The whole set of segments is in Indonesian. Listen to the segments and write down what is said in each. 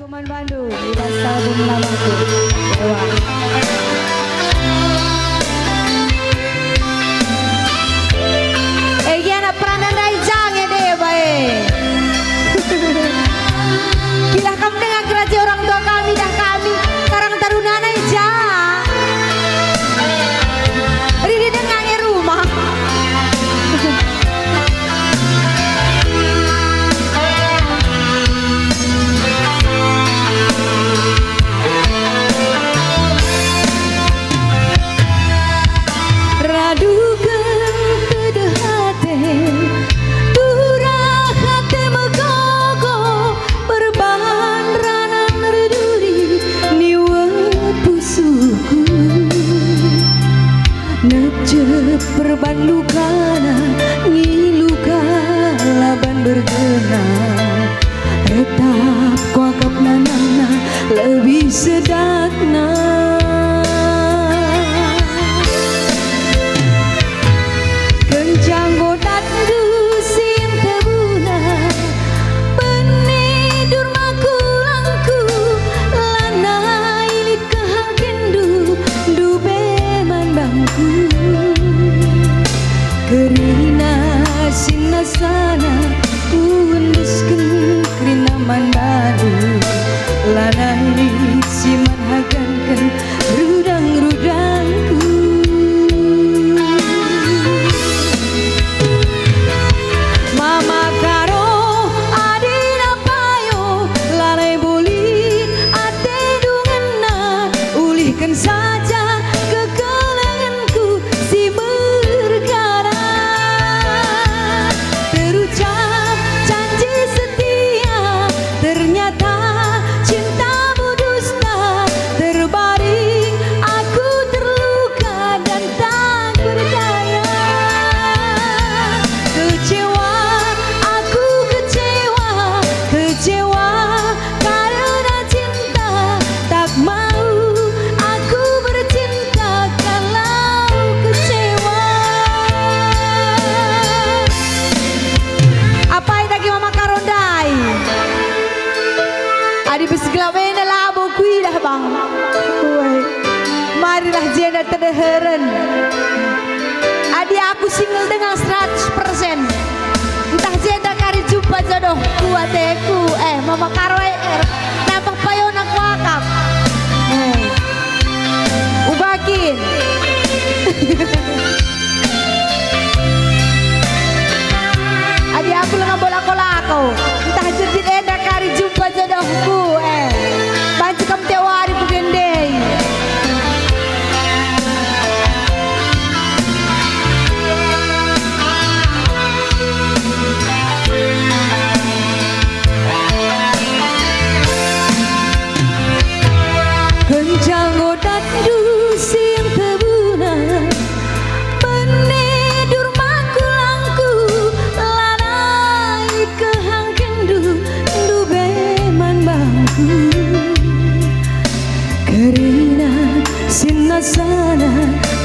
Guman Bandung, Ibas Album Lamaku Dewa. Giana peranan Raijang ya deh baik. Bila kamu dengar kerja orang tua kami dah kami Karang Taruna Naija. Riri dengar rumah. Perban lukana ngiluka laban bergena tetap kuakap nanana lebih sedakna kencang godat dusin tebuna penidur makulangku lana ilit kehakendu dube mandangku Kerina sinasana unduskan kerina mandalu lanai siman hagankan rudang-rudangku Mama karo adina payo lanai boli ate dungena ulihkan saja kekelanganku si berkara terucap janji setia ternyata cintamu dusta terbaring aku terluka dan tak berdaya kecewa aku kecewa karena cinta tak mau aku bercinta kalau kecewa apa yang lagi mama karondai adi besglawen labo kui dah bang marilah jenda terdeheren adi aku single dengan 100% entah jenda kari jumpa jodoh kuateku mama karo nampak payona kuakap ubakin adi aku lengan bola-kolako entah jerdit enda kari jumpa jodohku banci kam tewari bugendei kencang godat dusin tebuna penedur makulangku lanai kehangkendu dube manbangku kerina sinasana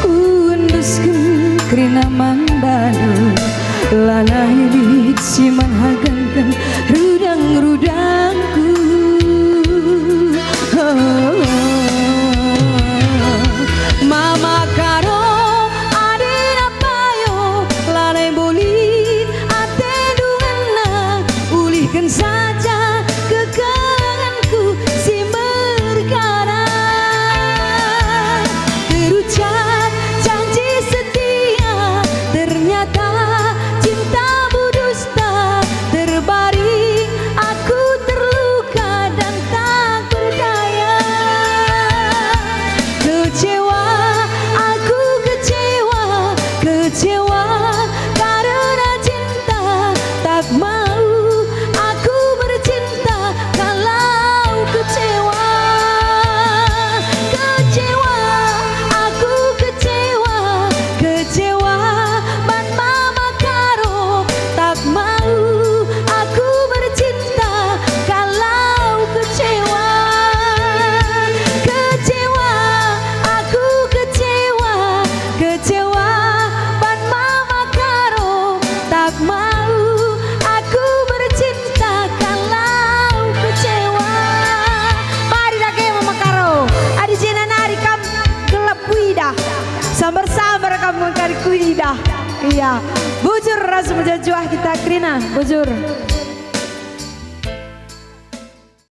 unduskan kerina mandalu lanai lit siman hagankan rudang-rudangku Mama karo adina payo lanai boli ate dungena ulihkan saja kekelanganku si berkara terucap janji setia ternyata cintamu dusta terbaring kamu kan kuida. Iya, bujur ras menjajuah kita Krina, bujur.